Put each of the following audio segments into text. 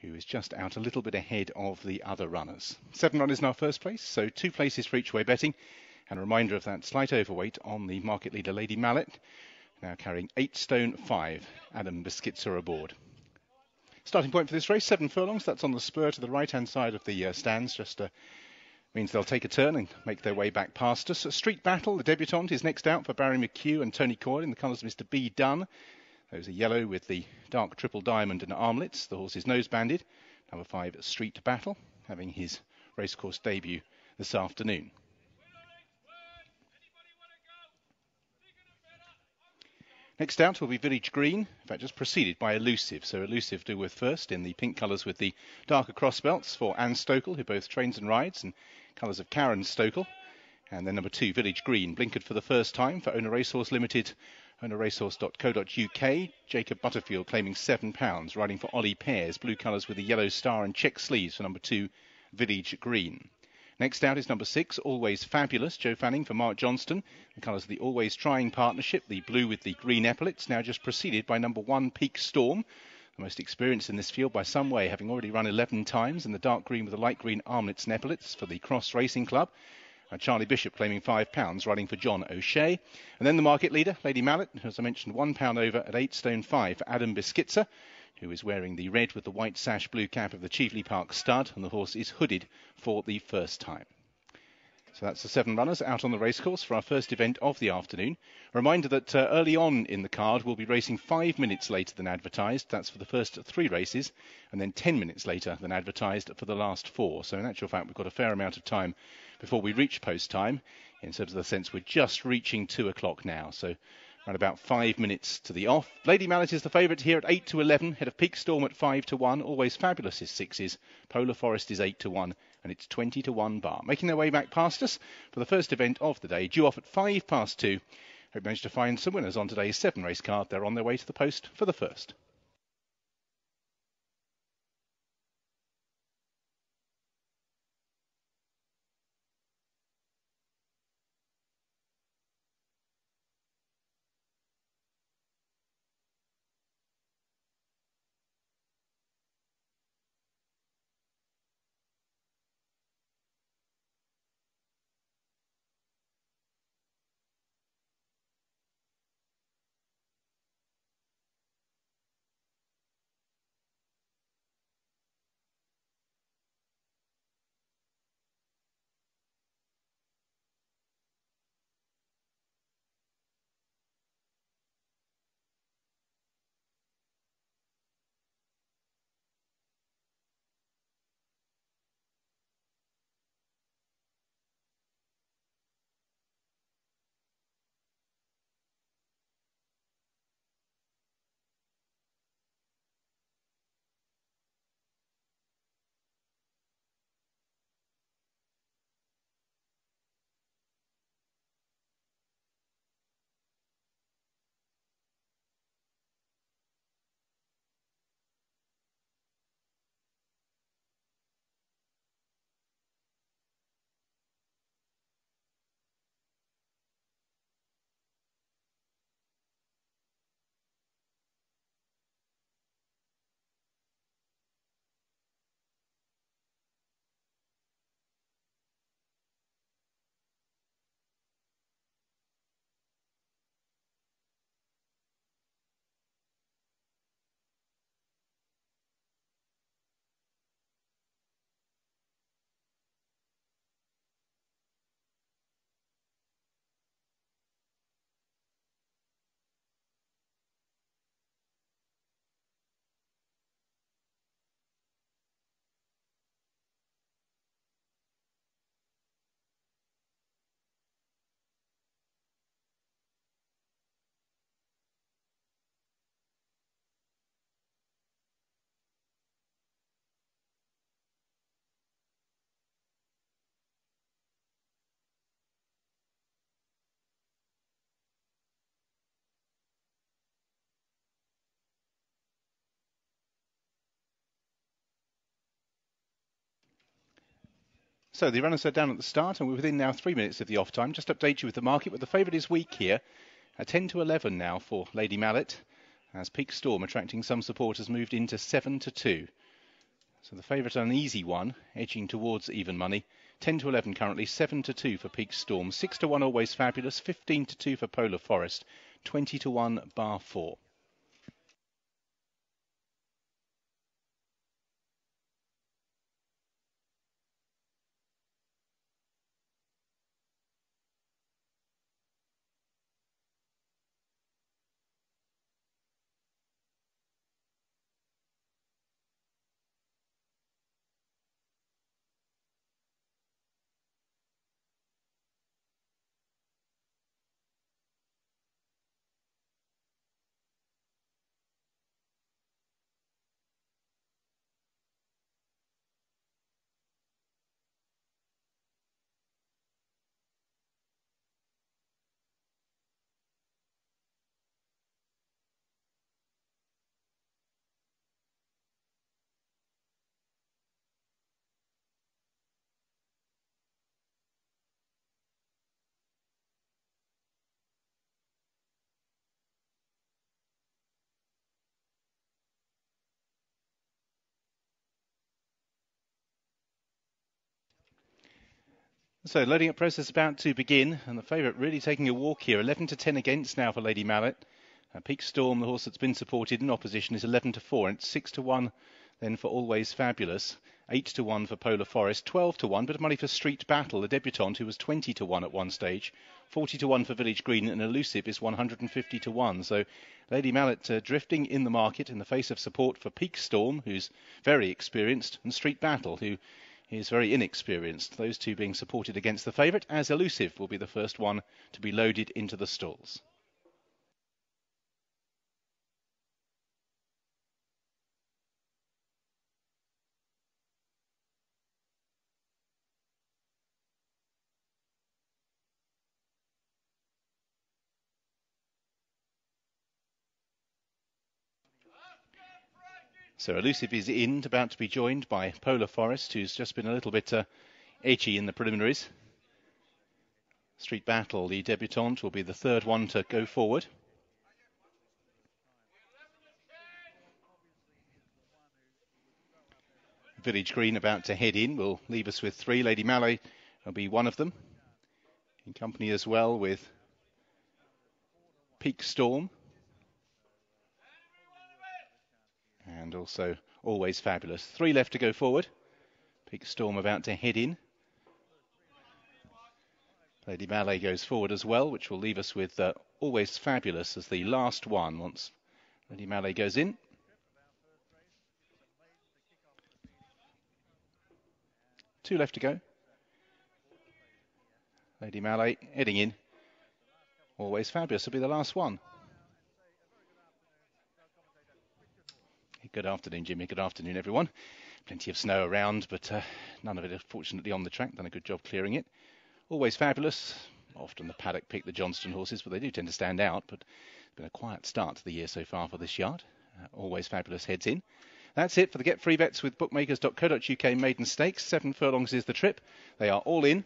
who is just out a little bit ahead of the other runners. 7 runners in our first place, so 2 places for each way betting. And a reminder of that slight overweight on the market leader Lady Mallet, now carrying 8 stone 5. Adam Beschitzer aboard. Starting point for this race, 7 furlongs. That's on the spur to the right-hand side of the stands. Just means they'll take a turn and make their way back past us. Street Battle, the debutante, is next out for Barry McHugh and Tony Coyle in the colours of Mr. B. Dunn. Those are yellow with the dark triple diamond and armlets. The horse is nose banded. Number 5, Street Battle, having his racecourse debut this afternoon. Next out will be Village Green, in fact just preceded by Elusive. So Elusive do with first in the pink colours with the darker cross belts for Anne Stokel, who both trains and rides, and colours of Karen Stokel. And then number 2, Village Green, blinkered for the first time for Owner Racehorse Limited, ownerracehorse.co.uk. Jacob Butterfield claiming £7, riding for Ollie Pears, blue colours with the yellow star and check sleeves for number 2, Village Green. Next out is number 6, Always Fabulous, Joe Fanning for Mark Johnston. The colours of the Always Trying partnership, the blue with the green epaulets, now just preceded by number 1, Peak Storm, the most experienced in this field by some way, having already run 11 times, in the dark green with the light green armlets and epaulets for the Cross Racing Club. Charlie Bishop claiming £5, riding for John O'Shea. And then the market leader, Lady Mallet, as I mentioned, £1 over at 8 stone 5 for Adam Beschitzer, who is wearing the red with the white sash blue cap of the Cheveley Park stud, and the horse is hooded for the first time. So that's the 7 runners out on the racecourse for our first event of the afternoon. A reminder that early on in the card we'll be racing 5 minutes later than advertised. That's for the first 3 races, and then 10 minutes later than advertised for the last 4. So in actual fact we've got a fair amount of time before we reach post time. In terms of the sense, we're just reaching 2 o'clock now, so around about 5 minutes to the off. Lady Mallet is the favourite here at 8 to 11, head of Peak Storm at 5 to 1. Always Fabulous is 6s, Polar Forest is 8 to 1, and it's 20 to 1 bar. Making their way back past us for the first event of the day, due off at 2:05. Hope managed to find some winners on today's 7 race card. They're on their way to the post for the first. So the runners are down at the start, and we're within now 3 minutes of the off time. Just update you with the market, but the favourite is weak here. At 10 to 11 now for Lady Mallet, as Peak Storm, attracting some support, has moved into 7 to 2. So the favourite, an easy one, edging towards even money. 10 to 11 currently, 7 to 2 for Peak Storm, 6 to 1 Always Fabulous, 15 to 2 for Polar Forest, 20 to 1 Bar 4. So loading up process about to begin, and the favourite really taking a walk here. 11 to 10 against now for Lady Mallet. Peak Storm, the horse that's been supported in opposition, is 11 to 4, and it's 6 to 1 then for Always Fabulous. 8 to 1 for Polar Forest, 12 to 1, bit of money for Street Battle, the debutante who was 20 to 1 at one stage. 40 to 1 for Village Green, and Elusive is 150 to 1. So Lady Mallet drifting in the market in the face of support for Peak Storm, who's very experienced, and Street Battle, who is very inexperienced. Those two being supported against the favourite, as Elusive will be the first one to be loaded into the stalls. So Elusive is in, about to be joined by Polar Forest, who's just been a little bit edgy in the preliminaries. Street Battle, the debutante, will be the third one to go forward. Village Green about to head in will leave us with three. Lady Mallet will be one of them, in company as well with Peak Storm. And also Always Fabulous. Three left to go forward. Peak Storm about to head in. Lady Mallet goes forward as well, which will leave us with Always Fabulous as the last one once Lady Mallet goes in. Two left to go. Lady Mallet heading in. Always Fabulous will be the last one. Good afternoon, Jimmy. Good afternoon, everyone. Plenty of snow around, but none of it, fortunately, on the track. Done a good job clearing it. Always Fabulous. Often the paddock pick the Johnston horses, but they do tend to stand out. But it's been a quiet start to the year so far for this yard. Always Fabulous heads in. That's it for the Get Free Bets with bookmakers.co.uk maiden stakes. 7 furlongs is the trip. They are all in.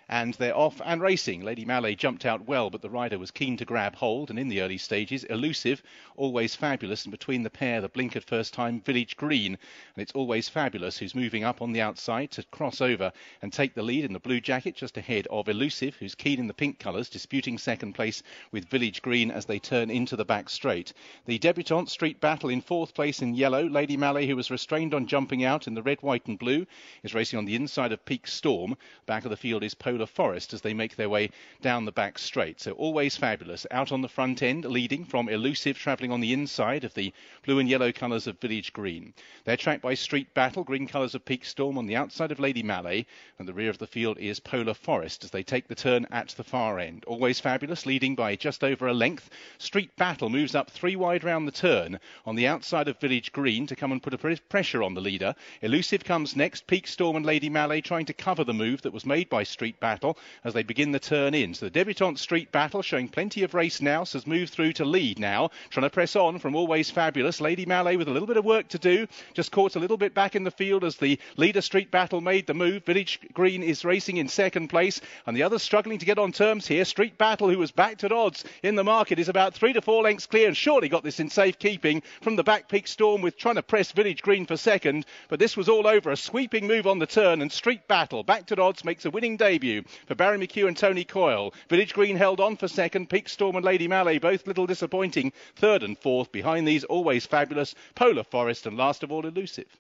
And they're off and racing. Lady Mallet jumped out well, but the rider was keen to grab hold. And in the early stages, Elusive, Always Fabulous. And between the pair, the blinkered first time, Village Green. And it's Always Fabulous who's moving up on the outside to cross over and take the lead in the blue jacket, just ahead of Elusive, who's keen in the pink colours, disputing second place with Village Green as they turn into the back straight. The debutante, Street Battle, in fourth place in yellow. Lady Mallet, who was restrained on jumping out in the red, white and blue, is racing on the inside of Peak Storm. Back of the field is Polar Forest as they make their way down the back straight. So Always Fabulous out on the front end, leading from Elusive, travelling on the inside of the blue and yellow colours of Village Green. They're tracked by Street Battle, green colours of Peak Storm on the outside of Lady Mallet, and the rear of the field is Polar Forest as they take the turn at the far end. Always Fabulous leading by just over a length. Street Battle moves up 3 wide round the turn on the outside of Village Green to come and put a pressure on the leader. Elusive comes next. Peak Storm and Lady Mallet trying to cover the move that was made by Street Battle as they begin the turn in. So the debutante Street Battle showing plenty of race now, so has moved through to lead now, trying to press on from Always Fabulous. Lady Mallet with a little bit of work to do, just caught a little bit back in the field as the leader Street Battle made the move. Village Green is racing in second place, and the others struggling to get on terms here. Street Battle, who was backed at odds in the market, is about 3 to 4 lengths clear and surely got this in safe keeping from the back. Peak Storm with trying to press Village Green for second, but this was all over. A sweeping move on the turn, and Street Battle, backed at odds, makes a winning debut for Barry McHugh and Tony Coyle. Village Green held on for second. Peak Storm and Lady Mallet both little disappointing third and fourth. Behind these, Always Fabulous, Polar Forest, and last of all, Elusive.